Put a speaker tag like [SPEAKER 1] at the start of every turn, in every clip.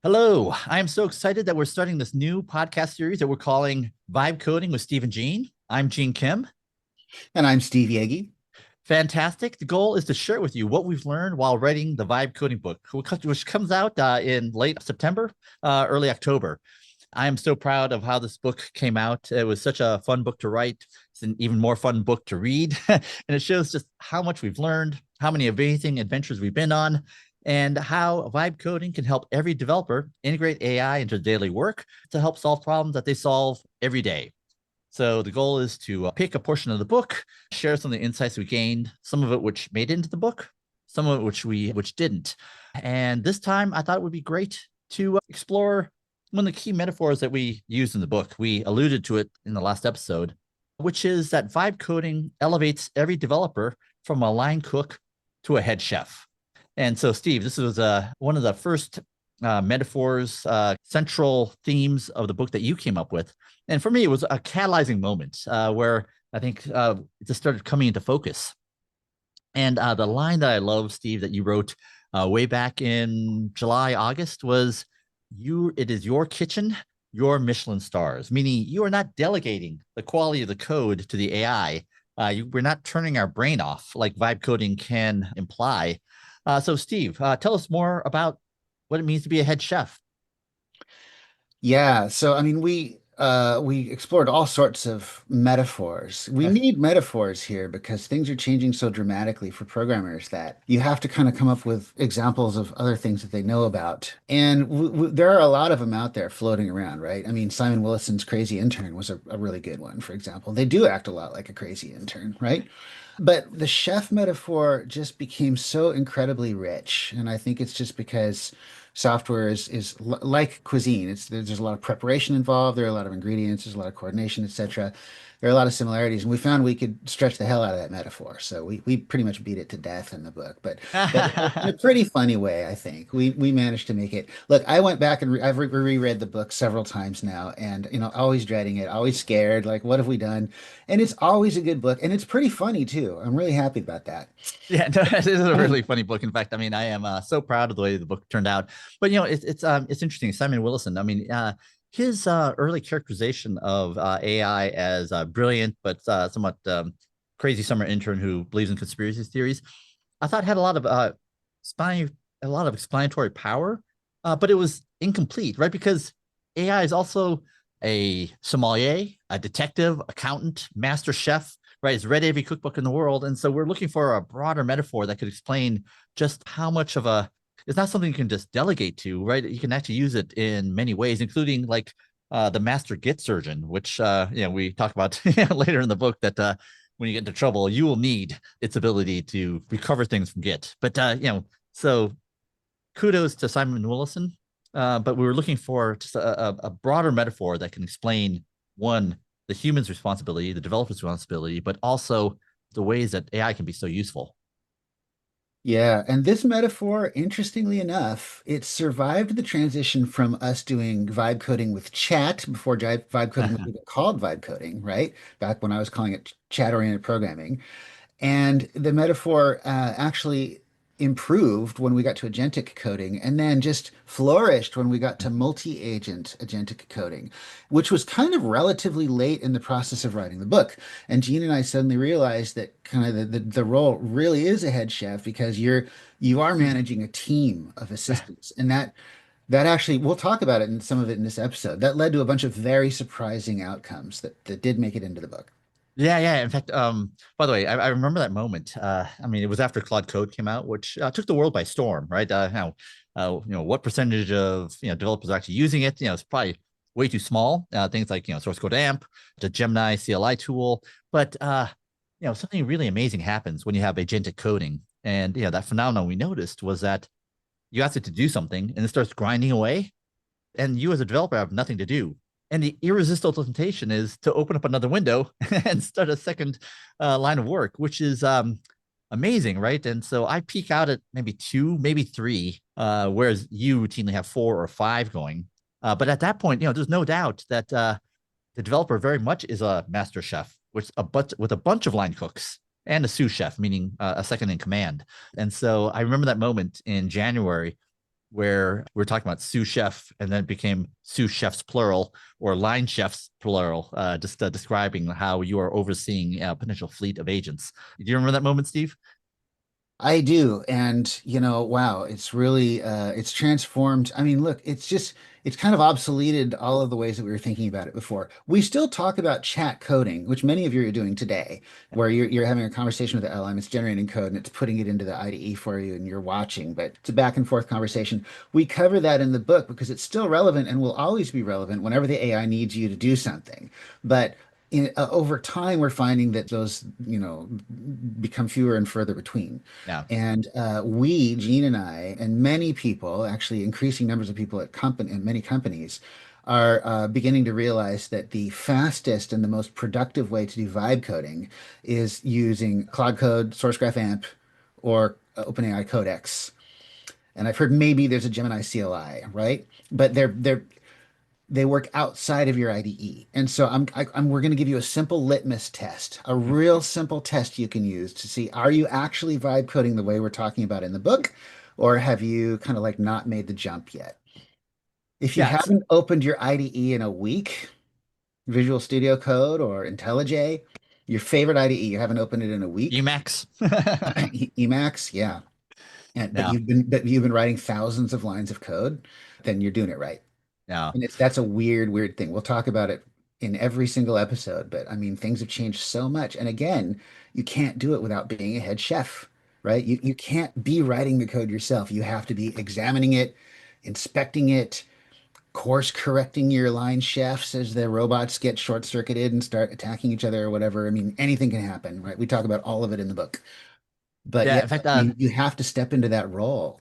[SPEAKER 1] Hello, I am so excited that we're starting this new podcast series that we're calling Vibe Coding with Steve and Gene. I'm Gene Kim.
[SPEAKER 2] And I'm Steve Yegge.
[SPEAKER 1] Fantastic. The goal is to share with you what we've learned while writing the Vibe Coding book, which comes out in late September, early October. I am so proud of how this book came out. It was such a fun book to write. It's an even more fun book to read. And it shows just how much we've learned, how many amazing adventures we've been on, and how vibe coding can help every developer integrate AI into daily work to help solve problems that they solve every day. So the goal is to pick a portion of the book, share some of the insights we gained, some of it which made it into the book, some of it which didn't. And this time I thought it would be great to explore one of the key metaphors that we use in the book. We alluded to it in the last episode, which is that vibe coding elevates every developer from a line cook to a head chef. And so, Steve, this was one of the first metaphors, central themes of the book that you came up with. And for me, it was a catalyzing moment where I think it just started coming into focus. And the line that I love, Steve, that you wrote way back in July, August was, it is your kitchen, your Michelin stars, meaning you are not delegating the quality of the code to the AI. We're not turning our brain off like vibe coding can imply. So, Steve, tell us more about what it means to be a head chef.
[SPEAKER 2] Yeah, so I mean we explored all sorts of metaphors. We need metaphors here because things are changing so dramatically for programmers that you have to kind of come up with examples of other things that they know about. And there are a lot of them out there floating around, right? I mean, Simon Willison's crazy intern was a really good one, for example. They do act a lot like a crazy intern, right? But the chef metaphor just became so incredibly rich, and I think it's just because software is like cuisine. There's a lot of preparation involved. There are a lot of ingredients. There's a lot of coordination, etc. There are a lot of similarities, and we found we could stretch the hell out of that metaphor. So we pretty much beat it to death in the book, but in a pretty funny way, I think. We managed to make it. Look, I went back and I've reread the book several times now, and always dreading it, always scared, like what have we done? And it's always a good book, and it's pretty funny too. I'm really happy about that.
[SPEAKER 1] Yeah, no, it is a really funny book. In fact, I mean, I am so proud of the way the book turned out. But it's interesting. Simon Willison. I mean, his early characterization of AI as brilliant but somewhat crazy summer intern who believes in conspiracy theories, I thought had a lot of spy, a lot of explanatory power, but it was incomplete, right? Because AI is also a sommelier, a detective, accountant, master chef, right? It's read every cookbook in the world. And so we're looking for a broader metaphor that could explain just how much of it's not something you can just delegate to, right? You can actually use it in many ways, including like the master Git surgeon, which, we talk about later in the book that when you get into trouble, you will need its ability to recover things from Git. But, so kudos to Simon Willison. But we were looking for just a broader metaphor that can explain one, the human's responsibility, the developer's responsibility, but also the ways that AI can be so useful.
[SPEAKER 2] Yeah, and this metaphor, interestingly enough, it survived the transition from us doing vibe coding with chat before vibe coding was even called vibe coding, right? Back when I was calling it chat-oriented programming. And the metaphor actually improved when we got to agentic coding and then just flourished when we got to multi-agent agentic coding, which was kind of relatively late in the process of writing the book. And Gene and I suddenly realized that kind of the role really is a head chef because you are managing a team of assistants. And that actually, we'll talk about it in some of it in this episode. That led to a bunch of very surprising outcomes that did make it into the book.
[SPEAKER 1] Yeah, yeah. In fact, by the way, I remember that moment. I mean, it was after Claude Code came out, which took the world by storm, right? What percentage of developers are actually using it? It's probably way too small. Things like source code amp, the Gemini CLI tool, but something really amazing happens when you have agentic coding, and that phenomenon we noticed was that you ask it to do something, and it starts grinding away, and you as a developer have nothing to do. And the irresistible temptation is to open up another window and start a second line of work, which is amazing, right? And so I peak out at maybe two, maybe three, whereas you routinely have four or five going. But at that point, there's no doubt that the developer very much is a master chef with a bunch of line cooks and a sous chef, meaning a second in command. And so I remember that moment in January where we're talking about sous chef, and then it became sous chefs plural or line chefs plural, just describing how you are overseeing a potential fleet of agents. Do you remember that moment, Steve?
[SPEAKER 2] I do. And, wow, it's really it's transformed. I mean, look, it's kind of obsoleted all of the ways that we were thinking about it before. We still talk about chat coding, which many of you are doing today, where you're having a conversation with the LM, it's generating code and it's putting it into the IDE for you and you're watching, but it's a back and forth conversation. We cover that in the book because it's still relevant and will always be relevant whenever the AI needs you to do something. But over time, we're finding that those, become fewer and further between.
[SPEAKER 1] Yeah.
[SPEAKER 2] And Gene and I, and many people, actually increasing numbers of people at many companies, are beginning to realize that the fastest and the most productive way to do vibe coding is using Cloud Code, SourceGraph AMP, or OpenAI Codex. And I've heard maybe there's a Gemini CLI, right? But they work outside of your IDE. And so we're going to give you a simple litmus test, a real simple test you can use to see, are you actually vibe coding the way we're talking about in the book, or have you kind of like not made the jump yet? If you
[SPEAKER 1] Yes.
[SPEAKER 2] haven't opened your IDE in a week, Visual Studio Code or IntelliJ, your favorite IDE, you haven't opened it in a week,
[SPEAKER 1] Emacs.
[SPEAKER 2] Emacs, yeah. And
[SPEAKER 1] Yeah.
[SPEAKER 2] but you've been writing thousands of lines of code, then you're doing it right.
[SPEAKER 1] Yeah.
[SPEAKER 2] And that's a weird thing. We'll talk about it in every single episode, but I mean, things have changed so much. And again, you can't do it without being a head chef, right? You can't be writing the code yourself. You have to be examining it, inspecting it, course correcting your line chefs as the robots get short-circuited and start attacking each other or whatever. I mean, anything can happen, right? We talk about all of it in the book. But
[SPEAKER 1] Yeah.
[SPEAKER 2] yeah,
[SPEAKER 1] In fact,
[SPEAKER 2] I mean, you have to step into that role.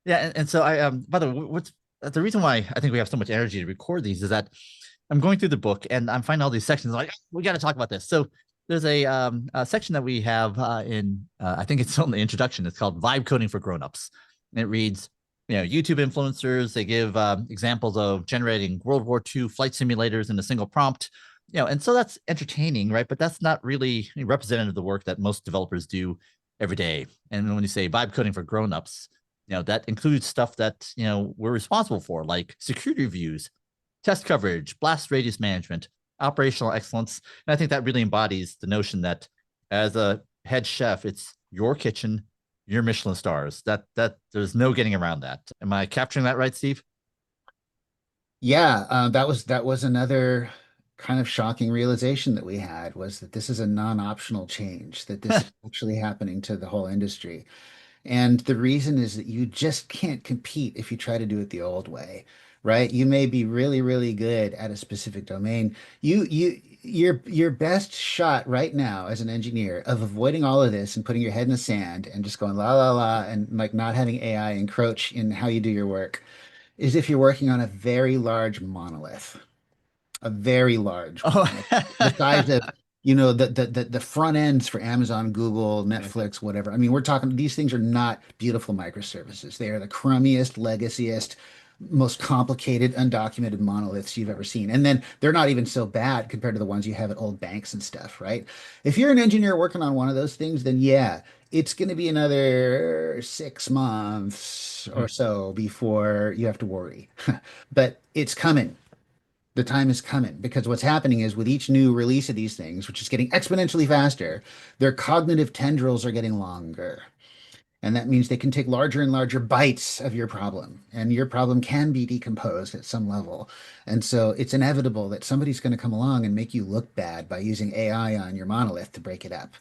[SPEAKER 1] yeah, and so I by the way, what's the reason why I think we have so much energy to record these is that I'm going through the book and I'm finding all these sections like we got to talk about this. So there's a section that we have in I think it's on the introduction. It's called Vibe Coding for Grownups, and it reads, YouTube influencers. They give examples of generating World War II flight simulators in a single prompt. And so that's entertaining, right? But that's not really representative of the work that most developers do every day. And when you say vibe coding for grownups, that includes stuff that we're responsible for, like security reviews, test coverage, blast radius management, operational excellence. And I think that really embodies the notion that as a head chef, it's your kitchen, your Michelin stars. That there's no getting around that. Am I capturing that right, Steve?
[SPEAKER 2] Yeah, that was another kind of shocking realization that we had, was that this is a non-optional change, that this is actually happening to the whole industry. And the reason is that you just can't compete if you try to do it the old way, right? You may be really, really good at a specific domain. Your best shot right now as an engineer of avoiding all of this and putting your head in the sand and just going la la la and like not having AI encroach in how you do your work is if you're working on a very large monolith, a very large
[SPEAKER 1] Oh,
[SPEAKER 2] one, like the size of, the front ends for Amazon, Google, Netflix, whatever. I mean, we're talking, these things are not beautiful microservices. They are the crummiest, legaciest, most complicated, undocumented monoliths you've ever seen. And then they're not even so bad compared to the ones you have at old banks and stuff, right? If you're an engineer working on one of those things, then yeah, it's going to be another 6 months or so before you have to worry. But it's coming. The time is coming, because what's happening is with each new release of these things, which is getting exponentially faster, their cognitive tendrils are getting longer. And that means they can take larger and larger bites of your problem, and your problem can be decomposed at some level. And so it's inevitable that somebody's going to come along and make you look bad by using AI on your monolith to break it up.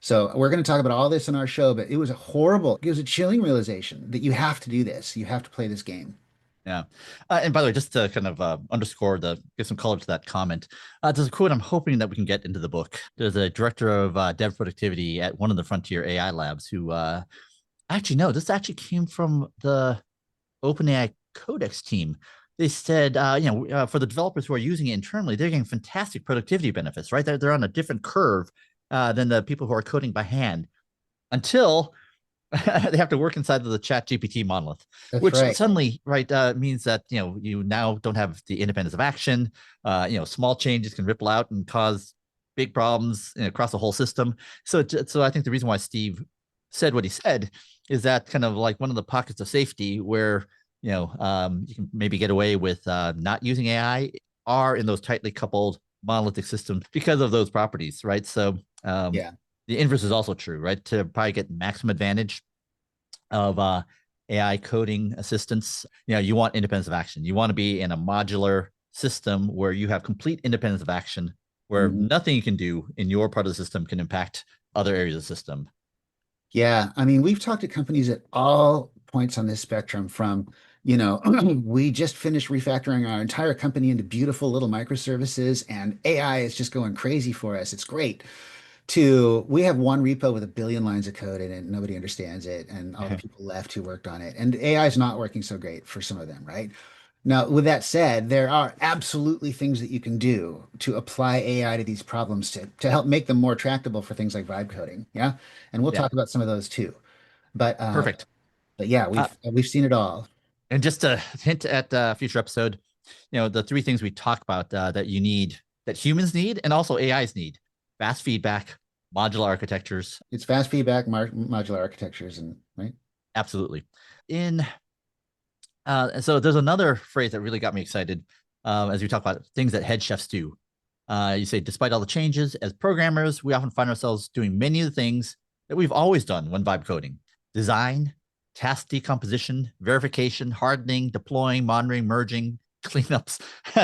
[SPEAKER 2] So we're going to talk about all this in our show, but it was a chilling realization that you have to do this. You have to play this game.
[SPEAKER 1] yeah. And by the way, just to kind of underscore give some color to that comment, there's a quote I'm hoping that we can get into the book. There's a director of dev productivity at one of the Frontier AI labs who actually, no, this actually came from the OpenAI Codex team. They said, for the developers who are using it internally, they're getting fantastic productivity benefits, right? They're on a different curve than the people who are coding by hand until they have to work inside of the Chat GPT monolith,
[SPEAKER 2] That's
[SPEAKER 1] which
[SPEAKER 2] right.
[SPEAKER 1] suddenly, right, means that you now don't have the independence of action. Small changes can ripple out and cause big problems across the whole system. So I think the reason why Steve said what he said is that kind of like one of the pockets of safety where you can maybe get away with not using AI are in those tightly coupled monolithic systems because of those properties, right? So
[SPEAKER 2] Yeah.
[SPEAKER 1] the inverse is also true, right? To probably get maximum advantage of AI coding assistance, you want independence of action. You want to be in a modular system where you have complete independence of action, where
[SPEAKER 2] Mhm.
[SPEAKER 1] nothing you can do in your part of the system can impact other areas of the system.
[SPEAKER 2] Yeah, I mean, we've talked to companies at all points on this spectrum from, we just finished refactoring our entire company into beautiful little microservices and AI is just going crazy for us. It's great. To we have one repo with a billion lines of code in it, and nobody understands it, and all the people left who worked on it. And AI is not working so great for some of them, right? Now, with that said, there are absolutely things that you can do to apply AI to these problems to help make them more tractable for things like vibe coding. Yeah. And we'll
[SPEAKER 1] Yeah,
[SPEAKER 2] talk about some of those too. But uh,
[SPEAKER 1] perfect.
[SPEAKER 2] but yeah,
[SPEAKER 1] Uh,
[SPEAKER 2] we've seen it all.
[SPEAKER 1] and just a hint at a future episode, the three things we talk about that you need, that humans need, and also AIs need: fast feedback, modular architectures.
[SPEAKER 2] It's fast feedback, modular architectures, and right.
[SPEAKER 1] Absolutely. In so there's another phrase that really got me excited as we talk about things that head chefs do. You say, despite all the changes, as programmers, we often find ourselves doing many of the things that we've always done when vibe coding: design, task decomposition, verification, hardening, deploying, monitoring, merging, cleanups,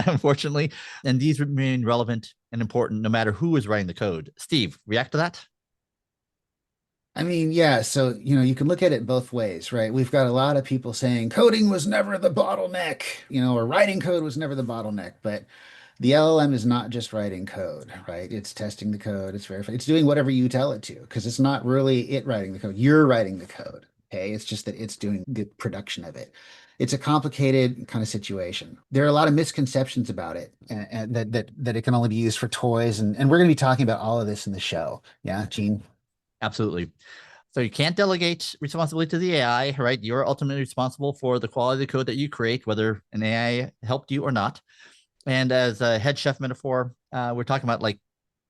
[SPEAKER 1] unfortunately. And these remain relevant and important no matter who is writing the code. Steve, react to that?
[SPEAKER 2] I mean, yeah, so you can look at it both ways, right? We've got a lot of people saying coding was never the bottleneck, or writing code was never the bottleneck, but the LLM is not just writing code, right? It's testing the code, it's verifying, it's doing whatever you tell it to, because it's not really it writing the code. You're writing the code, okay? It's just that it's doing the production of it. It's a complicated kind of situation. There are a lot of misconceptions about it, and that it can only be used for toys, and we're going to be talking about all of this in the show. Yeah, Gene?
[SPEAKER 1] Absolutely. So you can't delegate responsibility to the AI, right? You're ultimately responsible for the quality of the code that you create, whether an AI helped you or not. And as a head chef metaphor, we're talking about like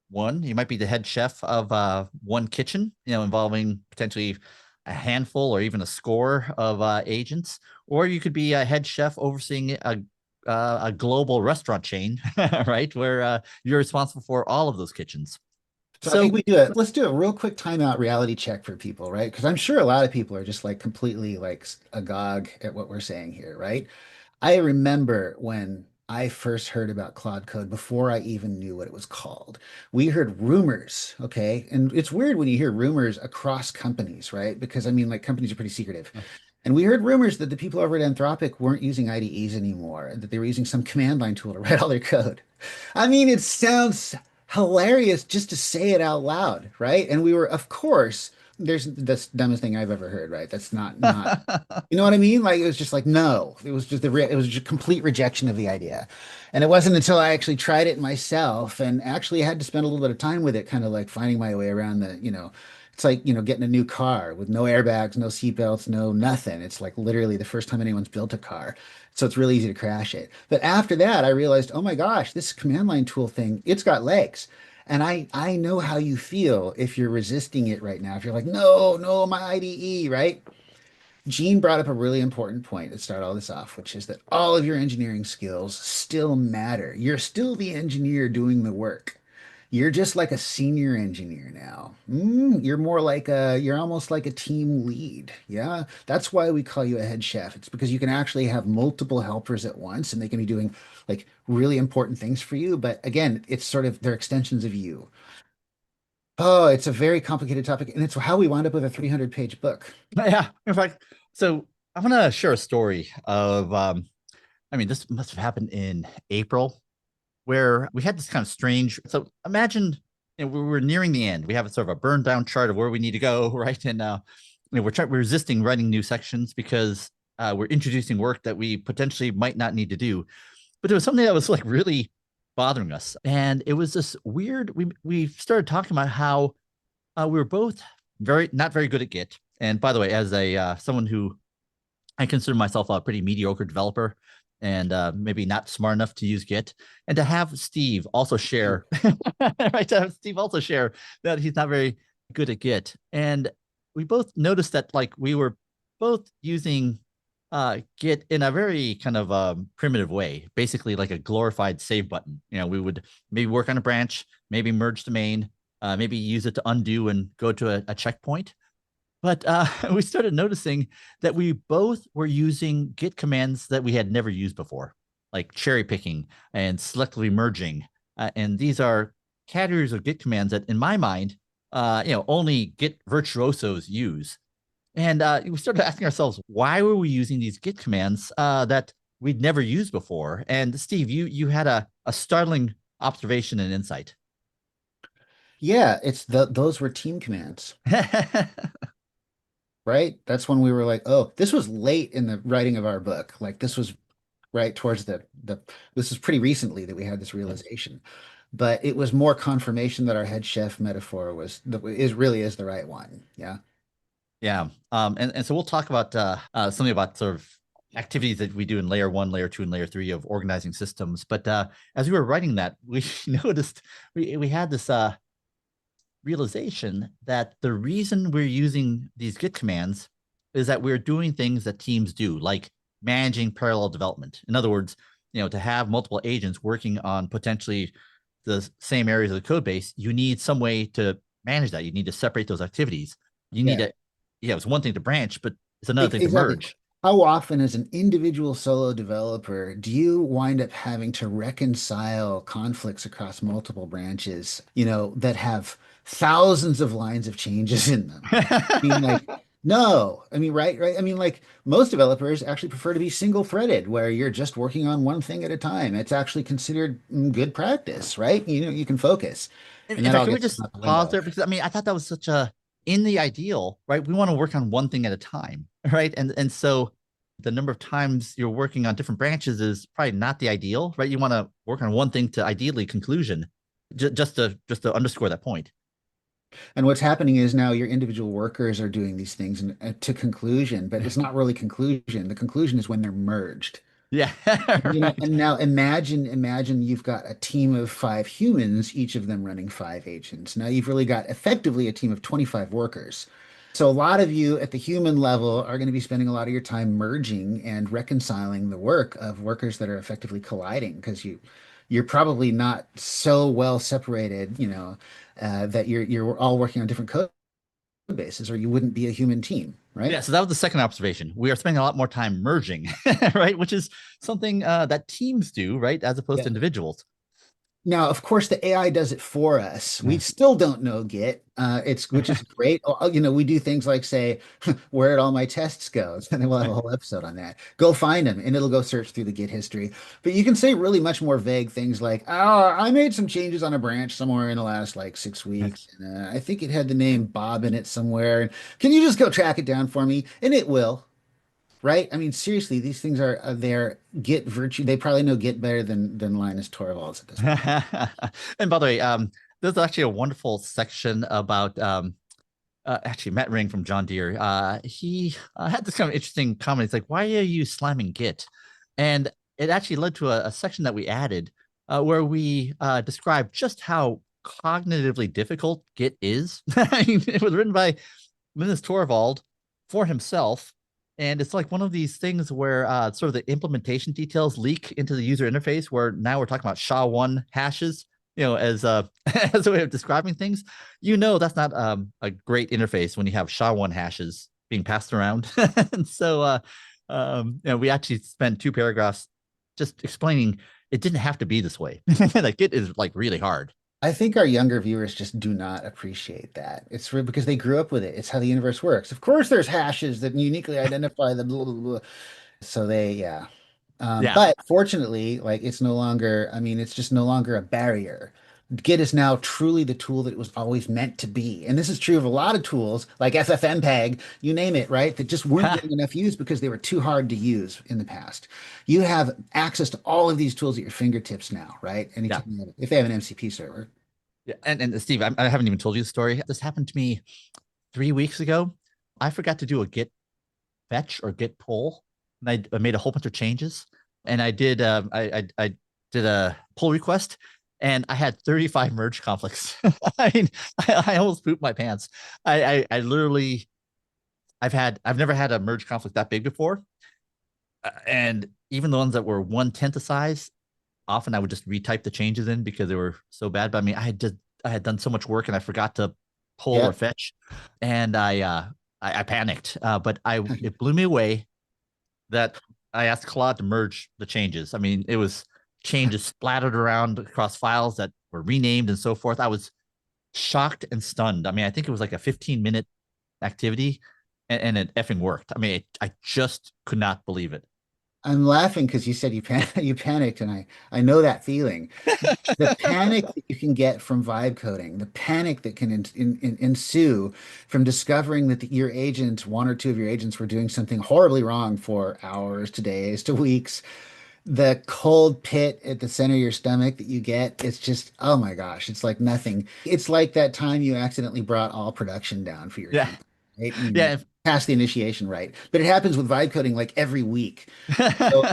[SPEAKER 1] you might be the head chef of one kitchen, involving potentially a handful or even a score of agents, or you could be a head chef overseeing a global restaurant chain, right, where you're responsible for all of those kitchens.
[SPEAKER 2] So I think
[SPEAKER 1] So
[SPEAKER 2] let's do a real quick timeout reality check for people, right? Because I'm sure a lot of people are just like completely like agog at what we're saying here, right? I remember when I first heard about Claude Code before I even knew what it was called. We heard rumors, okay? And it's weird when you hear rumors across companies, right? Because I mean, like companies are pretty secretive. And we heard rumors that the people over at Anthropic weren't using IDEs anymore, that they were using some command line tool to write all their code. I mean, it sounds hilarious just to say it out loud, right? And we were, of course, there's that's the dumbest thing I've ever heard, right? That's not, you know what I mean? Like it was just like no, it was just it was just complete rejection of the idea. And it wasn't until I actually tried it myself and actually had to spend a little bit of time with it, kind of like finding my way around it's like, getting a new car with no airbags, no seatbelts, no nothing. It's like literally the first time anyone's built a car. So it's really easy to crash it. But after that, I realized, oh my gosh, this command line tool thing, it's got legs. And I know how you feel if you're resisting it right now. If you're like, no, no, my IDE, right? Gene brought up a really important point to start all this off, which is that all of your engineering skills still matter. You're still the engineer doing the work. You're just like a senior engineer now. You're almost like a team lead. Yeah. That's why we call you a head chef. It's because you can actually have multiple helpers at once and they can be doing like really important things for you. But again, it's sort of they're extensions of you. Oh, it's a very complicated topic. And it's how we wound up with a 300-page book.
[SPEAKER 1] yeah, in fact, so I'm gonna share a story of I mean, this must have happened in April, where we had this kind of strange. So imagine, we were nearing the end. We have a sort of a burn down chart of where we need to go, right? And we're resisting writing new sections because we're introducing work that we potentially might not need to do. But there was something that was like really bothering us, and it was this weird. We started talking about how we were both not very good at Git. And by the way, as a someone who I consider myself a pretty mediocre developer and maybe not smart enough to use Git. And to have Steve also share, right? To have Steve also share that he's not very good at Git. And we both noticed that like we were both using Git in a very kind of primitive way, basically like a glorified save button. We would maybe work on a branch, maybe merge the main, maybe use it to undo and go to a checkpoint. But we started noticing that we both were using Git commands that we had never used before, like cherry picking and selectively merging. And these are categories of Git commands that, in my mind, only Git virtuosos use. And we started asking ourselves, why were we using these Git commands that we'd never used before? And Steve, you had a startling observation and insight.
[SPEAKER 2] Yeah, those were team commands, right? That's when we were like, oh, this was late in the writing of our book. Like this was right towards the this is pretty recently that we had this realization. But it was more confirmation that our head chef metaphor really is the right one. Yeah.
[SPEAKER 1] Yeah. And so we'll talk about something about sort of activities that we do in layer one, layer two, and layer three of organizing systems. But as we were writing that, we noticed we had this realization that the reason we're using these Git commands is that we're doing things that teams do, like managing parallel development. In other words, to have multiple agents working on potentially the same areas of the code base, you need some way to manage that. You need to separate those activities. You need
[SPEAKER 2] Yeah.
[SPEAKER 1] to, it's one thing to branch, but it's another thing to
[SPEAKER 2] Exactly.
[SPEAKER 1] merge.
[SPEAKER 2] How often, as an individual solo developer, do you wind up having to reconcile conflicts across multiple branches, that have thousands of lines of changes in them? Being like, no, I mean, right, right. I mean, like most developers actually prefer to be single-threaded, where you're just working on one thing at a time. It's actually considered good practice, right? You can focus,
[SPEAKER 1] In
[SPEAKER 2] and that
[SPEAKER 1] fact,
[SPEAKER 2] all
[SPEAKER 1] can we
[SPEAKER 2] gets
[SPEAKER 1] just
[SPEAKER 2] thrown out the
[SPEAKER 1] pause
[SPEAKER 2] window.
[SPEAKER 1] there? Because I mean, I thought that was such a in the ideal, right? We want to work on one thing at a time, right? And so the number of times you're working on different branches is probably not the ideal, right? You want to work on one thing to ideally conclusion, just to underscore that point.
[SPEAKER 2] And what's happening is now your individual workers are doing these things to conclusion, but it's not really conclusion. The conclusion is when they're merged.
[SPEAKER 1] Yeah, right.
[SPEAKER 2] And now imagine you've got a team of 5 humans, each of them running 5 agents. Now you've really got effectively a team of 25 workers. So a lot of you at the human level are going to be spending a lot of your time merging and reconciling the work of workers that are effectively colliding because you're probably not so well separated, that you're all working on different code bases, or you wouldn't be a human team, right?
[SPEAKER 1] Yeah, so that was the second observation. We are spending a lot more time merging, right? Which is something that teams do, right, as opposed to
[SPEAKER 2] Yeah.
[SPEAKER 1] individuals.
[SPEAKER 2] Now, of course, the AI does it for us. We still don't know Git. Which is great. We do things like say, where did all my tests go? And then we'll have a whole episode on that. Go find them, and it'll go search through the Git history. But you can say really much more vague things like, oh, I made some changes on a branch somewhere in the last like 6 weeks. And, I think it had the name Bob in it somewhere. And can you just go track it down for me? And it will. Right? I mean, seriously, these things are they're Git virtue. They probably know Git better than Linus Torvalds at this point.
[SPEAKER 1] And by the way, there's actually a wonderful section about actually Matt Ring from John Deere. He had this kind of interesting comment. It's like, why are you slamming Git? And it actually led to a section that we added where we described just how cognitively difficult Git is. I mean, it was written by Linus Torvald for himself. And it's like one of these things where sort of the implementation details leak into the user interface, where now we're talking about SHA-1 hashes, as as a way of describing things. That's not a great interface when you have SHA-1 hashes being passed around. And so we actually spent 2 paragraphs just explaining it didn't have to be this way. Like it is like really hard.
[SPEAKER 2] I think our younger viewers just do not appreciate that. Because they grew up with it. It's how the universe works. Of course, there's hashes that uniquely identify the blah, blah, blah. So yeah.
[SPEAKER 1] Yeah.
[SPEAKER 2] But fortunately, like it's no longer, I mean, it's just no longer a barrier. Git is now truly the tool that it was always meant to be. And this is true of a lot of tools like FFmpeg, you name it, right? That just weren't getting enough use because they were too hard to use in the past. You have access to all of these tools at your fingertips now, right?
[SPEAKER 1] Yeah.
[SPEAKER 2] Anytime if they have an MCP server.
[SPEAKER 1] Yeah. And Steve, I haven't even told you the story. This happened to me 3 weeks ago. I forgot to do a Git fetch or Git pull, and I made a whole bunch of changes. And I did I did a pull request, and I had 35 merge conflicts. I mean, I almost pooped my pants. I literally I've never had a merge conflict that big before. And even the ones that were 1/10 the size, often I would just retype the changes in because they were so bad. But I mean, I had done so much work and I forgot to pull or
[SPEAKER 2] Yeah.
[SPEAKER 1] fetch, and I panicked. But I it blew me away that I asked Claude to merge the changes. I mean, it was changes splattered around across files that were renamed and so forth. I was shocked and stunned. I mean, I think it was like a 15-minute activity, and it effing worked. I mean, I just could not believe it.
[SPEAKER 2] I'm laughing because you said you panicked, and I know that feeling. The panic that you can get from vibe coding, the panic that can ensue from discovering that your agent, one or two of your agents, were doing something horribly wrong for hours to days to weeks. The cold pit at the center of your stomach that you get, it's just, oh my gosh, it's like nothing. It's like that time you accidentally brought all production down for your
[SPEAKER 1] Yeah,
[SPEAKER 2] company, right? And you
[SPEAKER 1] yeah.
[SPEAKER 2] passed the initiation right. But it happens with vibe coding like every week.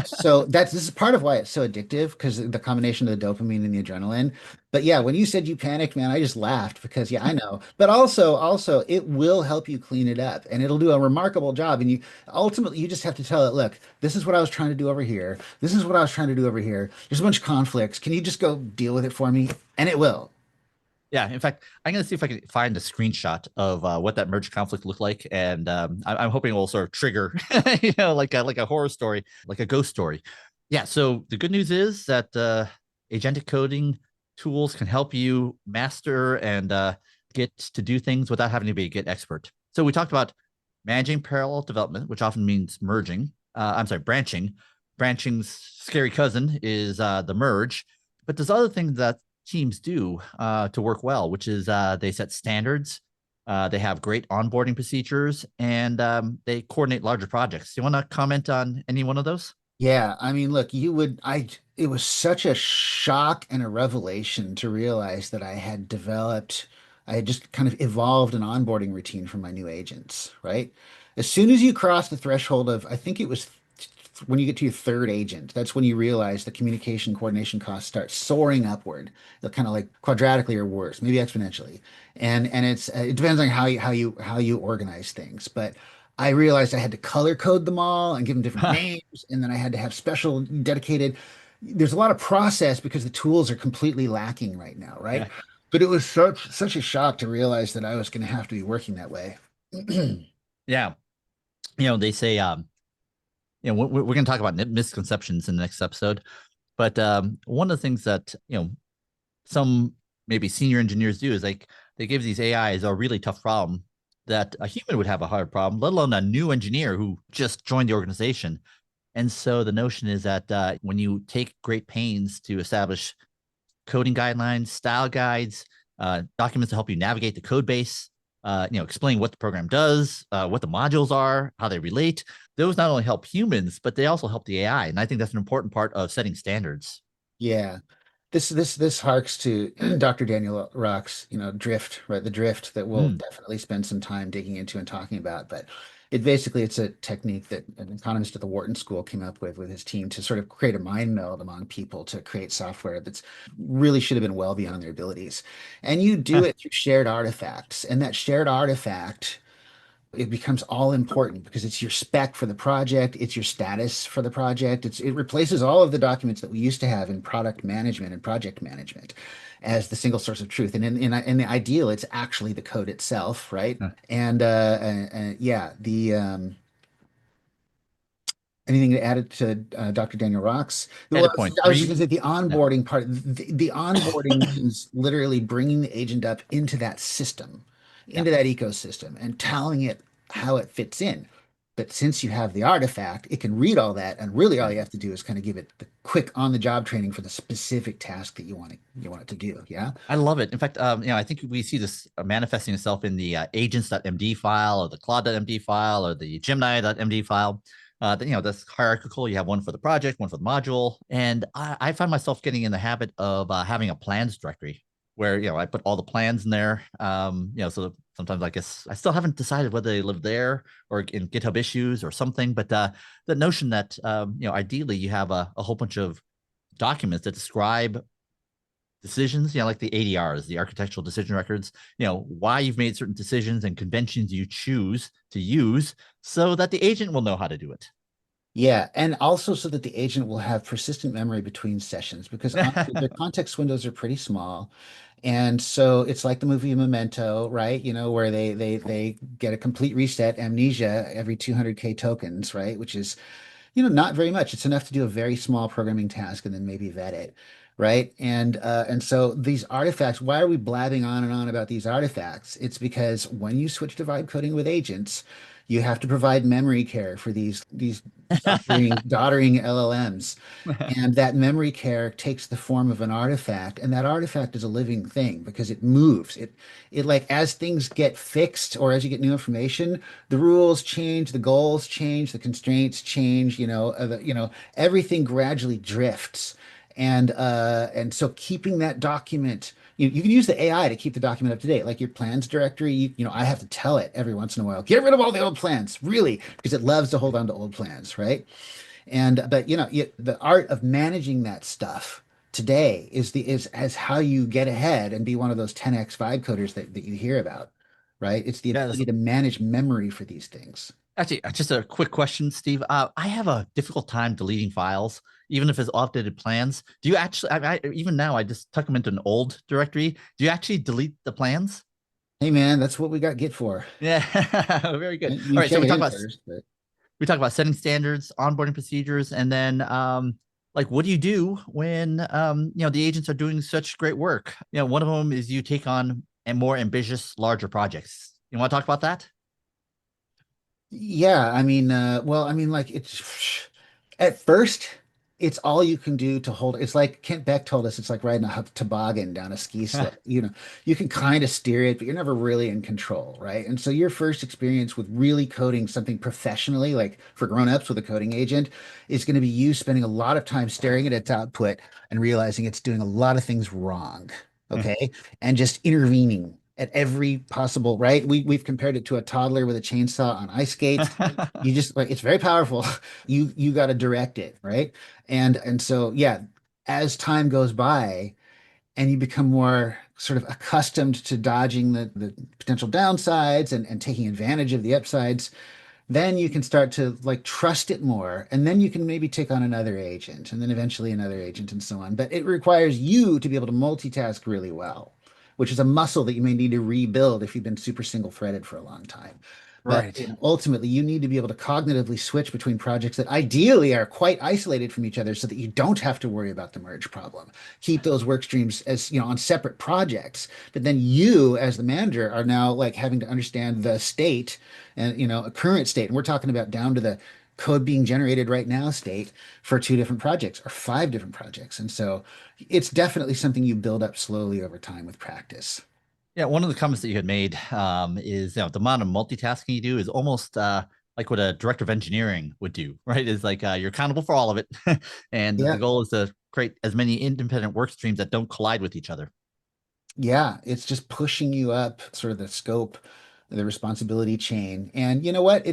[SPEAKER 2] So this is part of why it's so addictive because the combination of the dopamine and the adrenaline. But yeah, when you said you panicked, man, I just laughed because yeah, I know. But also it will help you clean it up and it'll do a remarkable job. And you ultimately you just have to tell it, look, this is what I was trying to do over here. This is what I was trying to do over here. There's a bunch of conflicts. Can you just go deal with it for me? And it will.
[SPEAKER 1] Yeah, in fact, I'm going to see if I can find a screenshot of what that merge conflict looked like, and I'm hoping it will sort of trigger, like a horror story, like a ghost story. Yeah. So the good news is that agentic coding tools can help you master and get to do things without having to be a Git expert. So we talked about managing parallel development, which often means merging. I'm sorry, branching. Branching's scary cousin is the merge, but there's other things that teams do to work well, which is they set standards, they have great onboarding procedures, and they coordinate larger projects. Do you want to comment on any one of those?
[SPEAKER 2] Yeah, I mean, look, it was such a shock and a revelation to realize that I had just kind of evolved an onboarding routine for my new agents, right? As soon as you cross the threshold of, I think it was when you get to your third agent, that's when you realize the communication coordination costs start soaring upward. They're kind of like quadratically or worse, maybe exponentially. And it depends on how you organize things, but I realized I had to color code them all and give them different names, and then I had to have special dedicated. There's a lot of process because the tools are completely lacking right now, right?
[SPEAKER 1] Yeah.
[SPEAKER 2] But it was such a shock to realize that I was going to have to be working that way.
[SPEAKER 1] Yeah. They say, we're going to talk about misconceptions in the next episode. But one of the things that, some maybe senior engineers do is like they give these AIs a really tough problem that a human would have a hard problem, let alone a new engineer who just joined the organization. And so the notion is that when you take great pains to establish coding guidelines, style guides, documents to help you navigate the code base, explain what the program does, what the modules are, how they relate. Those not only help humans, but they also help the AI. And I think that's an important part of setting standards.
[SPEAKER 2] Yeah. This harks to Dr. Daniel Rock's, drift, right? The drift that we'll
[SPEAKER 1] Mm.
[SPEAKER 2] definitely spend some time digging into and talking about. But it's a technique that an economist at the Wharton School came up with his team to sort of create a mind meld among people to create software that's really should have been well beyond their abilities. And you do it through shared artifacts. And that shared artifact it becomes all important because it's your spec for the project, it's your status for the project. It replaces all of the documents that we used to have in product management and project management as the single source of truth. And in the ideal, it's actually the code itself, right? And yeah, the anything to add to Dr. Daniel Rocks? Well,
[SPEAKER 1] Edit point
[SPEAKER 2] I was just going
[SPEAKER 1] three.
[SPEAKER 2] to say the
[SPEAKER 1] Yeah.
[SPEAKER 2] onboarding part. The onboarding means literally bringing the agent up into that system,
[SPEAKER 1] Yeah.
[SPEAKER 2] into that ecosystem, and telling it how it fits in. But since you have the artifact, it can read all that, and really all
[SPEAKER 1] Yeah.
[SPEAKER 2] you have to do is kind of give it the quick on-the-job training for the specific task that you want it to do. Yeah.
[SPEAKER 1] I love it. In fact, I think we see this manifesting itself in the agents.md file or the claude.md file or the gemini.md file. That's hierarchical. You have one for the project, one for the module. And I find myself getting in the habit of having a plans directory where, I put all the plans in there. So sometimes I guess I still haven't decided whether they live there or in GitHub issues or something. But the notion that, ideally you have a whole bunch of documents that describe decisions, like the ADRs, the architectural decision records, why you've made certain decisions and conventions you choose to use so that the agent will know how to do it.
[SPEAKER 2] Yeah, and also so that the agent will have persistent memory between sessions because honestly, their context windows are pretty small. And so it's like the movie Memento, right? Where they get a complete reset amnesia every 200K tokens, right? Which is not very much. It's enough to do a very small programming task and then maybe vet it, right? And so these artifacts, why are we blabbing on and on about these artifacts? It's because when you switch to vibe coding with agents, you have to provide memory care for these doddering LLMs. And that memory care takes the form of an artifact, and that artifact is a living thing because it moves. It like as things get fixed or as you get new information, the rules change, the goals change, the constraints change, everything gradually drifts. And so keeping that document, you can use the AI to keep the document up to date, like your plans directory. I have to tell it every once in a while, get rid of all the old plans, really, because it loves to hold on to old plans, right? But the art of managing that stuff today is how you get ahead and be one of those 10x vibe coders that you hear about, right? It's the
[SPEAKER 1] Yeah,
[SPEAKER 2] ability to manage memory for these things.
[SPEAKER 1] actually, just a quick question, Steve. I have a difficult time deleting files, even if it's updated plans. Do you actually, even now, I just tuck them into an old directory. Do you actually delete the plans?
[SPEAKER 2] Hey man, that's what we got Git for.
[SPEAKER 1] Yeah, very good. All
[SPEAKER 2] You
[SPEAKER 1] right, so
[SPEAKER 2] check it in first, but
[SPEAKER 1] we talk about setting standards, onboarding procedures, and then like what do you do when the agents are doing such great work? One of them is you take on more ambitious, larger projects. You want to talk about that?
[SPEAKER 2] yeah, like it's at first, it's all you can do to hold. It's like Kent Beck told us, it's like riding a toboggan down a ski slope. You can kind of steer it, but you're never really in control, right? And so your first experience with really coding something professionally, like for grown-ups with a coding agent, is going to be you spending a lot of time staring at its output and realizing it's doing a lot of things wrong, okay? And just intervening at every possible, right? We've compared it to a toddler with a chainsaw on ice skates. You just like it's very powerful. You got to direct it, right? And so yeah, as time goes by and you become more sort of accustomed to dodging the potential downsides and taking advantage of the upsides, then you can start to like trust it more. And then you can maybe take on another agent and then eventually another agent and so on. But it requires you to be able to multitask really well, which is a muscle that you may need to rebuild if you've been super single-threaded for a long time. But
[SPEAKER 1] Right.
[SPEAKER 2] ultimately, you need to be able to cognitively switch between projects that ideally are quite isolated from each other so that you don't have to worry about the merge problem. Keep those work streams as, on separate projects. But then you, as the manager, are now like having to understand the state and, a current state. And we're talking about down to the code being generated right now state for two different projects or five different projects. And so it's definitely something you build up slowly over time with practice.
[SPEAKER 1] Yeah, one of the comments that you had made is the amount of multitasking you do is almost like what a director of engineering would do, right? Is like you're accountable for all of it, and the
[SPEAKER 2] Yeah.
[SPEAKER 1] goal is to create as many independent work streams that don't collide with each other.
[SPEAKER 2] Yeah. It's just pushing you up sort of the scope, the responsibility chain. And you know what?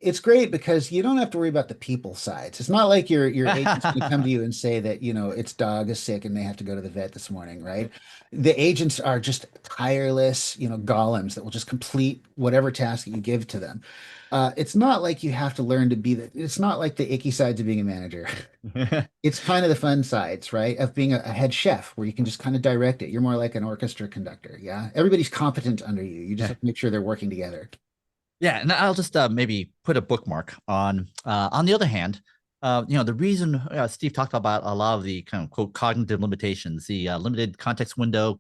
[SPEAKER 2] It's great because you don't have to worry about the people sides. It's not like your agent's going to come to you and say that, its dog is sick and they have to go to the vet this morning, right? The agents are just tireless, golems that will just complete whatever task that you give to them. It's not like you have to learn to be it's not like the icky sides of being a manager. It's kind of the fun sides, right? Of being a head chef where you can just kind of direct it. You're more like an orchestra conductor. Yeah. Everybody's competent under you. You just have to make sure they're working together.
[SPEAKER 1] Yeah, and I'll just maybe put a bookmark on. On the other hand, the reason Steve talked about a lot of the kind of quote cognitive limitations, the limited context window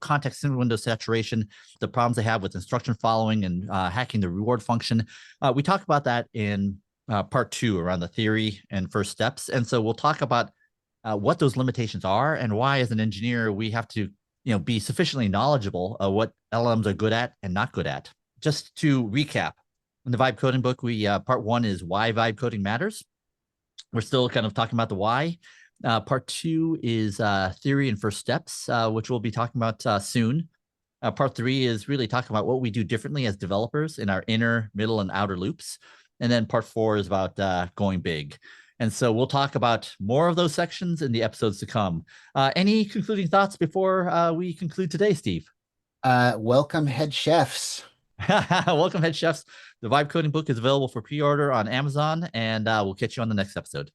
[SPEAKER 1] saturation, the problems they have with instruction following and hacking the reward function. We talked about that in part two around the theory and first steps, and so we'll talk about what those limitations are and why, as an engineer, we have to be sufficiently knowledgeable of what LMs are good at and not good at. Just to recap in the vibe coding book, we part one is why vibe coding matters. We're still kind of talking about the why. Part two is theory and first steps, which we'll be talking about soon. Part three is really talking about what we do differently as developers in our inner, middle, and outer loops. And then part four is about going big. And so we'll talk about more of those sections in the episodes to come. Any concluding thoughts before we conclude today, Steve?
[SPEAKER 2] Welcome, head chefs.
[SPEAKER 1] Welcome, head chefs. The vibe coding book is available for pre-order on Amazon, and we'll catch you on the next episode.